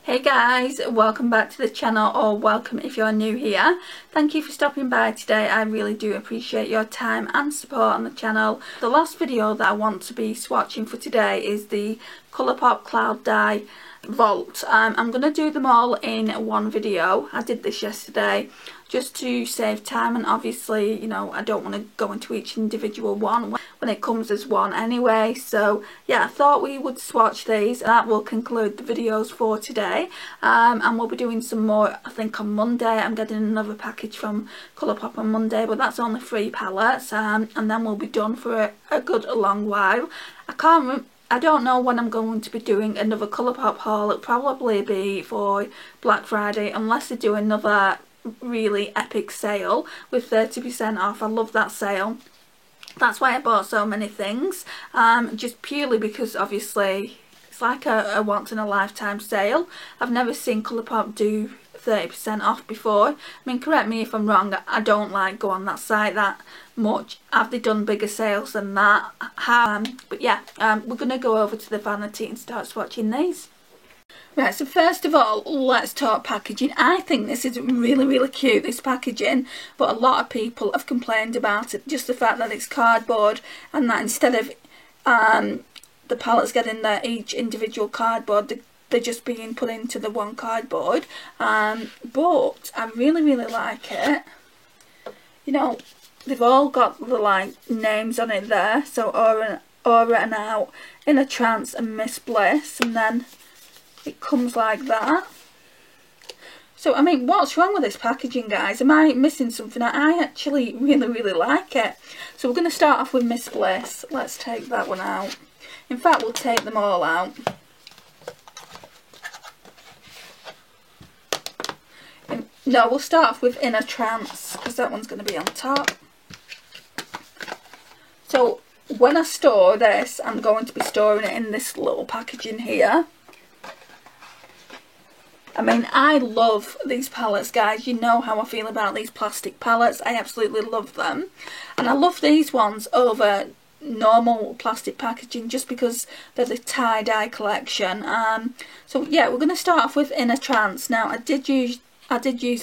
Hey guys, welcome back to the channel, or welcome if you're new here. Thank you for stopping by today. I really do appreciate your time and support on the channel. The last video that I want to be swatching for today is the Colourpop Cloud Dye Vault. I'm going to do them all in one video. I did this yesterday just to save time, and obviously, you know, I don't want to go into each individual one when it comes as one anyway. So yeah, I thought we would swatch these. That will conclude the videos for today, and we'll be doing some more I think on Monday. I'm getting another package from Colourpop on Monday, but that's only 3 palettes, and then we'll be done for a good long while. I don't know when I'm going to be doing another Colourpop haul. It'll probably be for Black Friday, unless they do another really epic sale with 30% off. I love that sale. That's why I bought so many things, just purely because obviously it's like a once in a lifetime sale. I've never seen Colourpop do 30% off before. I mean, correct me if I'm wrong, I don't like go on that site that much. Have they done bigger sales than that? But yeah, we're going to go over to the vanity and start swatching these. Right, so first of all, let's talk packaging. I think this is really cute, this packaging, but a lot of people have complained about it. Just the fact that it's cardboard, and that instead of the palettes getting their each individual cardboard, they're just being put into the one cardboard. But I really like it. You know, they've all got the like names on it there. So Aura and Out, In a Trance and Miss Bliss, and then it comes like that. So I mean, what's wrong with this packaging, guys? Am I missing something? I actually really like it. So we're going to start off with Miss Bliss. Let's take that one out. In fact, we'll take them all out. No, we'll start off with In a Trance, because that one's going to be on top. So when I store this, I'm going to be storing it in this little packaging here. I mean, I love these palettes, guys. You know how I feel about these plastic palettes. I absolutely love them. And I love these ones over normal plastic packaging just because they're the tie-dye collection. So yeah, we're going to start off with In a Trance. Now, I did use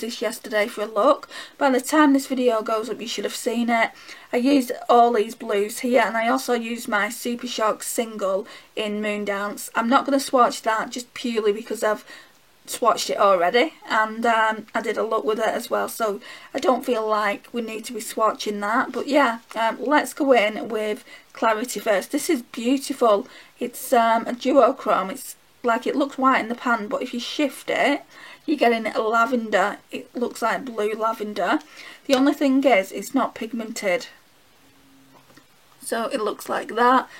this yesterday for a look. By the time this video goes up, you should have seen it. I used all these blues here, and I also used my Super Shock single in Moondance. I'm not going to swatch that just purely because I've swatched it already, and I did a look with it as well, so I don't feel like we need to be swatching that. But yeah, let's go in with Clarity first. This is beautiful. It's a duochrome. It's like, it looks white in the pan, but if you shift it, you're getting a lavender. It looks like blue lavender. The only thing is, it's not pigmented, so it looks like that.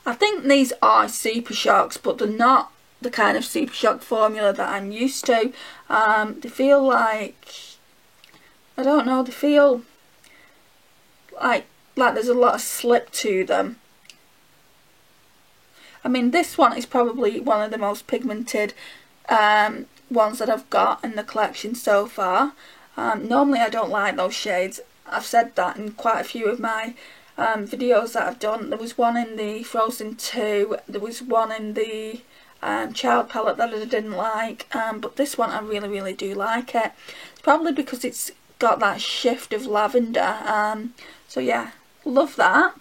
I think these are Super Shocks, but they're not the kind of Super Shock formula that I'm used to. They feel like, I don't know, they feel like there's a lot of slip to them. I mean, this one is probably one of the most pigmented ones that I've got in the collection so far. Normally I don't like those shades. I've said that in quite a few of my videos that I've done. There was one in the Frozen 2, there was one in the Child palette that I didn't like, but this one I really do like it. It's probably because it's got that shift of lavender, so yeah, love that.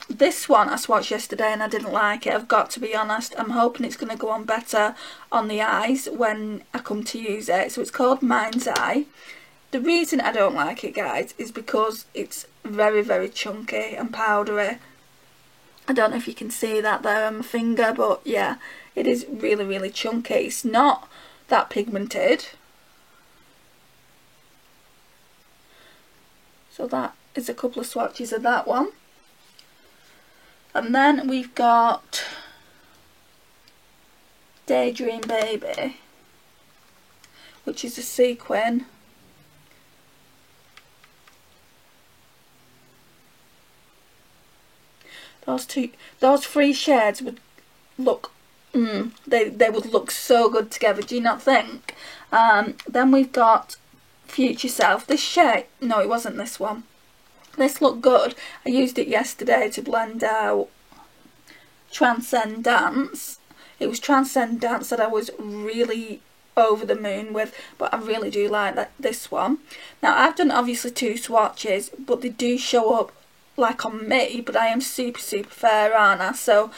This one I swatched yesterday and I didn't like it, I've got to be honest. I'm hoping it's going to go on better on the eyes when I come to use it. So it's called Mind's Eye. The reason I don't like it, guys, is because it's very chunky and powdery. I don't know if you can see that there on my finger, but yeah, it is really chunky. It's not that pigmented. So that is a couple of swatches of that one. And then we've got Daydream Baby, which is a sequin. Those 3 shades would look, they would look so good together, do you not think? Then we've got Future Self. This shade, no, it wasn't this one. This looked good. I used it yesterday to blend out Transcendence. It was Transcendence that I was really over the moon with, but I really do like this one. Now I've done obviously 2 swatches, but they do show up like on me, but I am super fair, aren't I? So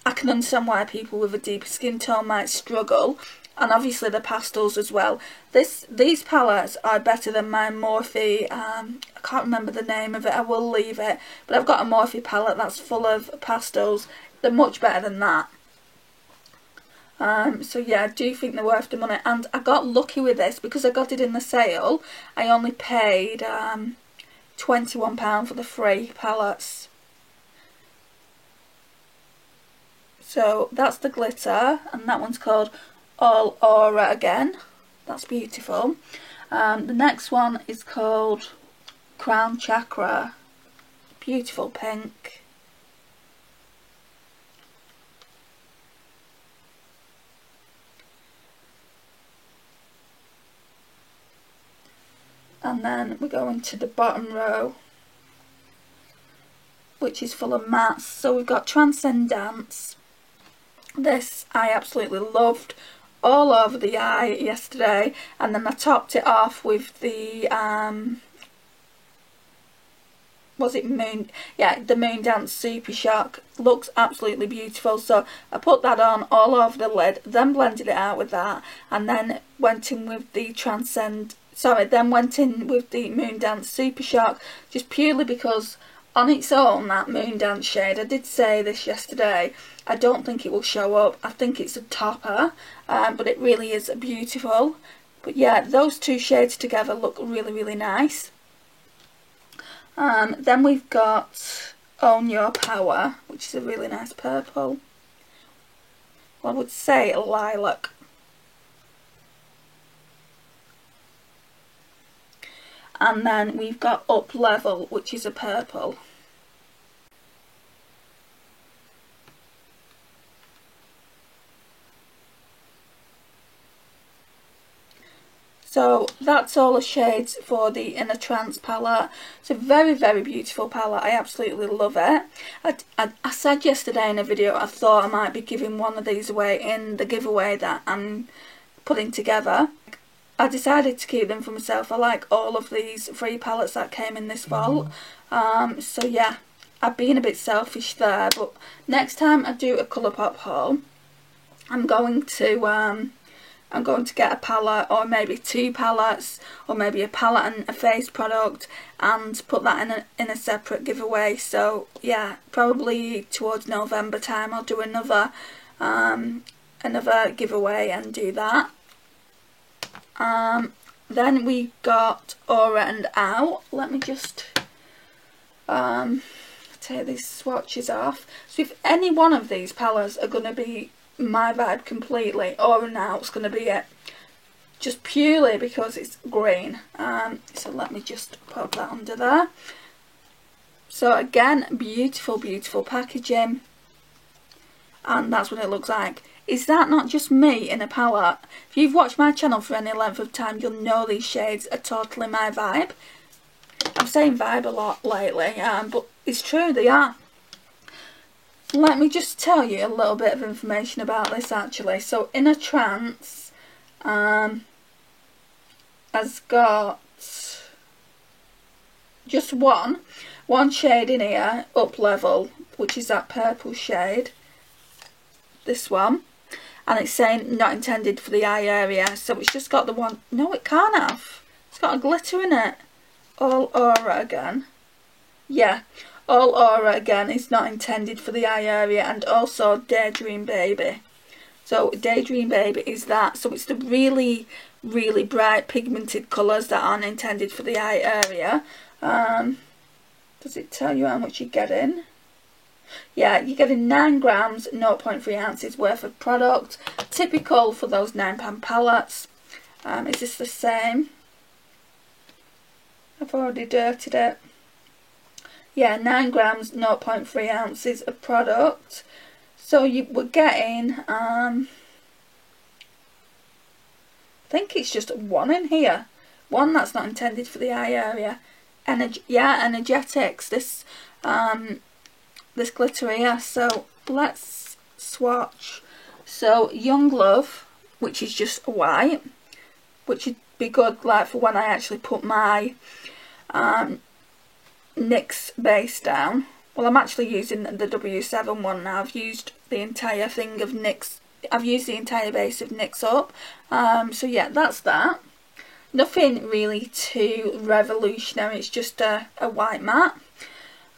I can understand why people with a deeper skin tone might struggle, and obviously the pastels as well. These palettes are better than my Morphe, I can't remember the name of it, I will leave it, but I've got a Morphe palette that's full of pastels. They're much better than that. So yeah, I do think they're worth the money, and I got lucky with this because I got it in the sale. I only paid £21 for the 3 palettes. So that's the glitter, and that one's called All Aura again. That's beautiful. The next one is called Crown Chakra. Beautiful pink. And then we're going to the bottom row, which is full of mattes. So we've got Transcendence. This I absolutely loved, all over the eye yesterday, and then I topped it off with the was it Moon? Yeah, the Moondance Super Shock. Looks absolutely beautiful. So I put that on all over the lid, then blended it out with that, and then went in with the Moondance Super Shock, just purely because on its own, that Moondance shade, I did say this yesterday, I don't think it will show up. I think it's a topper, but it really is beautiful. But yeah, those 2 shades together look really nice. Then we've got Own Your Power, which is a really nice purple. Well, I would say lilac. And then we've got Up Level, which is a purple. So that's all the shades for the Inner Trance palette. It's a very beautiful palette. I absolutely love it. I said yesterday in a video I thought I might be giving one of these away in the giveaway that I'm putting together. I decided to keep them for myself. I like all of these 3 palettes that came in this vault. So yeah, I've been a bit selfish there, but next time I do a Colourpop haul, I'm going to get a palette, or maybe 2 palettes, or maybe a palette and a face product, and put that in a separate giveaway. So yeah, probably towards November time I'll do another giveaway and do that. Then we got Aura and Out. Let me just take these swatches off. So if any one of these palettes are going to be my vibe completely, Aura and Out's going to be it, just purely because it's green. So let me just pop that under there. So again, beautiful packaging, and that's what it looks like. Is that not just me in a palette? If you've watched my channel for any length of time, you'll know these shades are totally my vibe. I'm saying vibe a lot lately, but it's true, they are. Let me just tell you a little bit of information about this actually. So Inner Trance has got just one shade in here, Up Level, which is that purple shade, this one, and it's saying not intended for the eye area. So it's just got the one. No, it can't have. It's got a glitter in it. All Aura again. Yeah, All Aura again is not intended for the eye area, and also Daydream Baby. So Daydream Baby is that. So it's the really bright pigmented colours that aren't intended for the eye area. Does it tell you how much you're getting? Yeah, you're getting 9 grams, 0.3 ounces worth of product. Typical for those £9 palettes. Is this the same? I've already dirtied it. Yeah, 9 grams, 0.3 ounces of product. So you were getting, I think it's just one in here. One that's not intended for the eye area. Energetics, this glitter here. So let's swatch. So Young Love, which is just white, which would be good like for when I actually put my NYX base down. Well, I'm actually using the W7 one now. I've used the entire thing of NYX. I've used the entire base of NYX up. So yeah, that's that. Nothing really too revolutionary. It's just a white matte.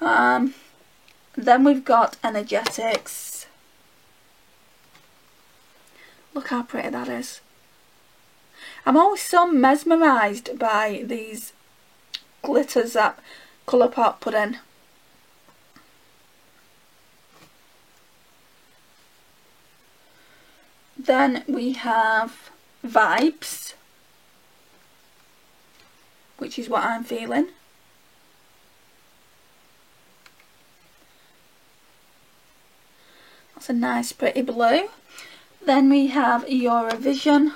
Then we've got Energetics. Look how pretty that is. I'm always so mesmerised by these glitters that Colourpop put in. Then we have Vibes, which is what I'm feeling. That's a nice pretty blue. Then we have Eurovision.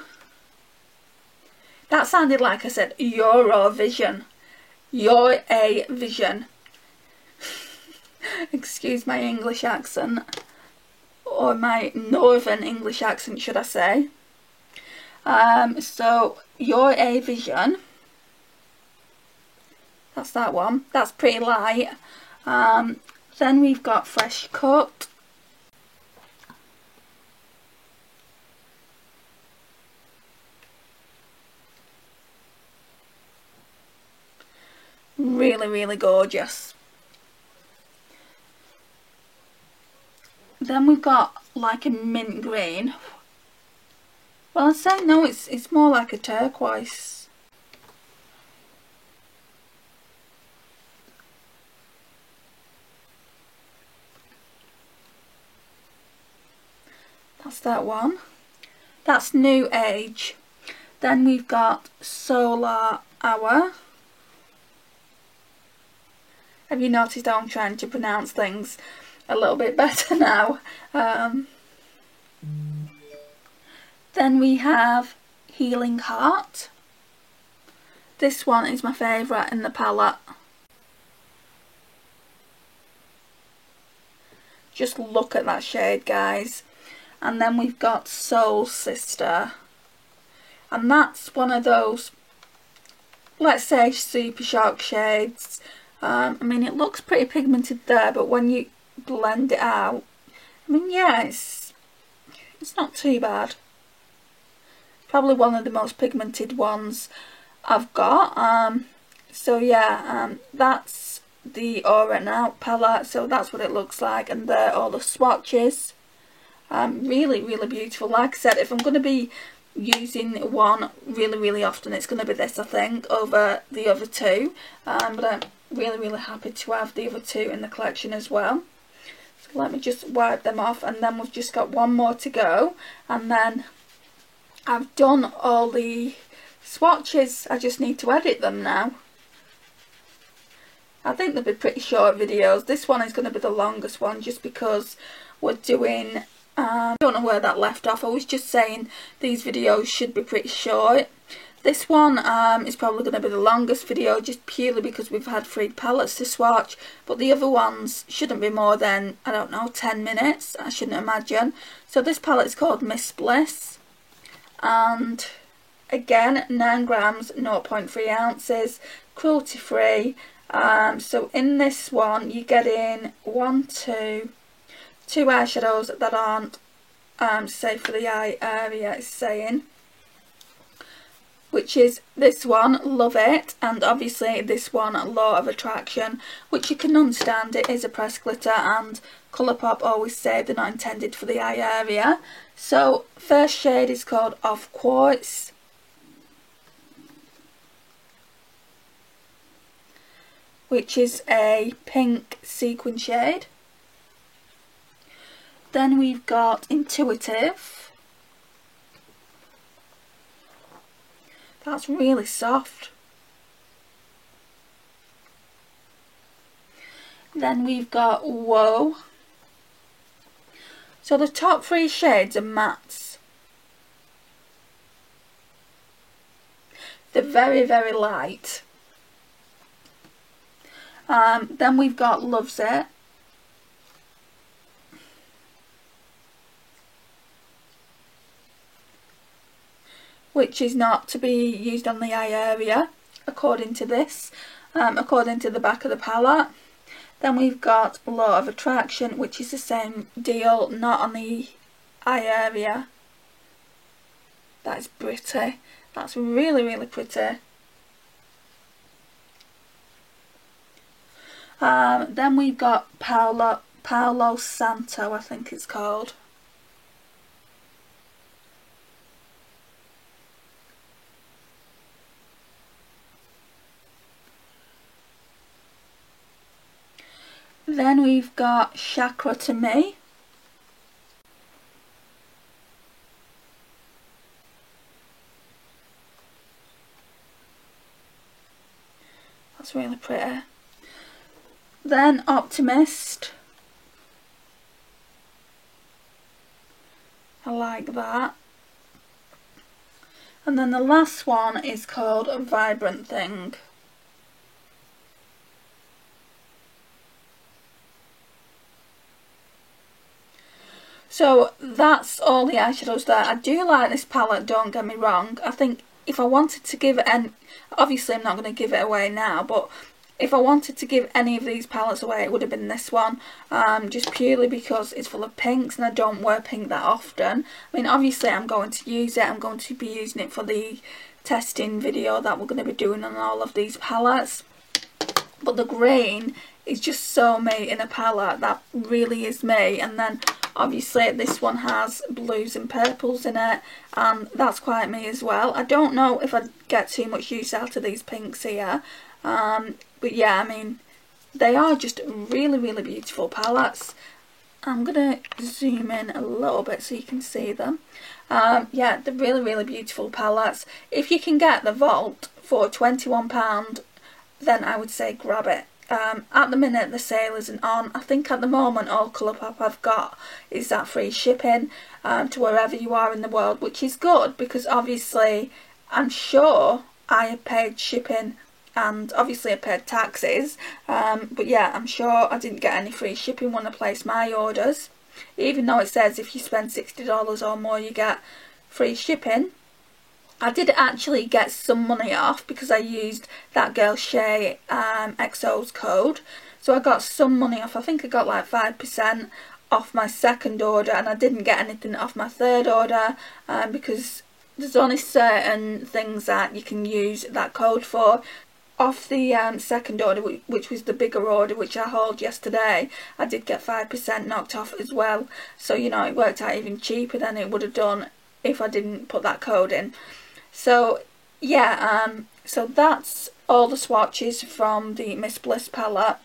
That sounded like I said Eurovision. You're a vision. Excuse my English accent. Or my northern English accent, should I say. So You're a Vision. That's that one. That's pretty light. Then we've got Fresh Cut. Really, really gorgeous. Then we've got like a mint green. Well, I'd say no, it's more like a turquoise. That's that one. That's New Age. Then we've got Solar Hour. Have you noticed how I'm trying to pronounce things a little bit better now? Then we have Healing Heart. This one is my favourite in the palette. Just look at that shade, guys. And then we've got Soul Sister. And that's one of those, let's say, Super Shock shades. I mean, it looks pretty pigmented there, but when you blend it out, I mean, yeah, it's not too bad. Probably one of the most pigmented ones I've got. So yeah, that's the Aura Now palette. So that's what it looks like, and there are all the swatches. Really, really beautiful. Like I said, if I'm going to be using one really, really often, it's going to be this, I think, over the other two. But I'm really, really happy to have the other two in the collection as well. So let me just wipe them off, and then we've just got one more to go, and then I've done all the swatches. I just need to edit them now. I think they'll be pretty short videos. This one is going to be the longest one, just because we're doing, I don't know where that left off. I was just saying these videos should be pretty short. This one is probably going to be the longest video, just purely because we've had 3 palettes to swatch. But the other ones shouldn't be more than, I don't know, 10 minutes, I shouldn't imagine. So this palette is called Miss Bliss. And again, 9 grams, 0.3 ounces, cruelty free. So in this one, you get in 2 eyeshadows that aren't safe for the eye area, it's saying. Which is this one, Love It, and obviously this one, Law of Attraction, which you can understand, it is a pressed glitter, and Colourpop always say they're not intended for the eye area. So first shade is called Off Quartz. Which is a pink sequin shade. Then we've got Intuitive. That's really soft. Then we've got Whoa. So the top 3 shades are mattes. They're very, very light. Then we've got Loves It. which is not to be used on the eye area, according to this, according to the back of the palette. Then we've got Law of Attraction, which is the same deal, not on the eye area. That's pretty. That's really, really pretty. Then we've got Palo Santo, I think it's called. Then we've got Chakra to Me. That's really pretty. Then Optimist. I like that. And then the last one is called Vibrant Thing. So that's all the eyeshadows there. I do like this palette, don't get me wrong. I think if I wanted to give it, and obviously I'm not going to give it away now, but if I wanted to give any of these palettes away, it would have been this one, just purely because it's full of pinks and I don't wear pink that often. I mean, obviously I'm going to use it. I'm going to be using it for the testing video that we're going to be doing on all of these palettes. But the green is just so me in a palette. That really is me. And then obviously this one has blues and purples in it, and that's quite me as well. I don't know if I'd get too much use out of these pinks here, but yeah, I mean, they are just really, really beautiful palettes. I'm going to zoom in a little bit so you can see them. Yeah, they're really, really beautiful palettes. If you can get the Vault for £21, then I would say grab it. At the minute the sale isn't on. I think at the moment all Colourpop I've got is that free shipping to wherever you are in the world, which is good because obviously I'm sure I have paid shipping and obviously I paid taxes, but yeah, I'm sure I didn't get any free shipping when I placed my orders, even though it says if you spend $60 or more you get free shipping. I did actually get some money off because I used that girl Shay XO's code, so I got some money off. I think I got like 5% off my second order, and I didn't get anything off my third order because there's only certain things that you can use that code for. Off the second order, which was the bigger order, which I hauled yesterday, I did get 5% knocked off as well, so you know, it worked out even cheaper than it would have done if I didn't put that code in. So yeah, so that's all the swatches from the Miss Bliss palette.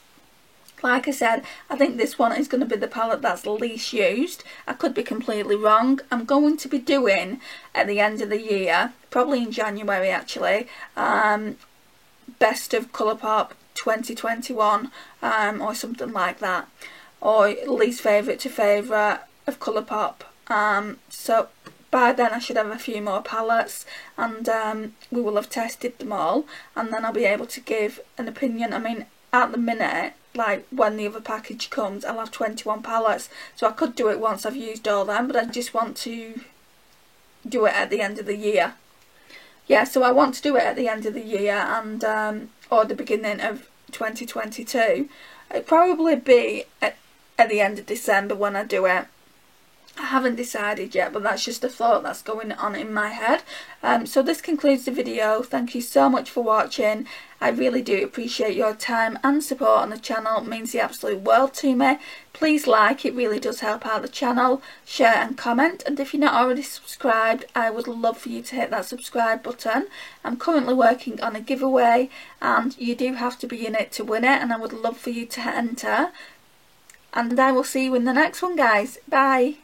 Like I said, I think this one is going to be the palette that's least used. I could be completely wrong. I'm going to be doing, at the end of the year, probably in January actually, Best of Colourpop 2021 or something like that, or least favourite to favourite of Colourpop. So by then I should have a few more palettes, and we will have tested them all, and then I'll be able to give an opinion. I mean, at the minute, like when the other package comes, I'll have 21 palettes, so I could do it once I've used all them, but I just want to do it at the end of the year. Yeah, so I want to do it at the end of the year and or the beginning of 2022. It'll probably be at the end of December when I do it. I haven't decided yet, but that's just a thought that's going on in my head. So this concludes the video. Thank you so much for watching. I really do appreciate your time and support on the channel. It means the absolute world to me. Please like, it really does help out the channel. Share and comment, and if you're not already subscribed, I would love for you to hit that subscribe button. I'm currently working on a giveaway and you do have to be in it to win it, and I would love for you to enter. And I will see you in the next one, guys. Bye.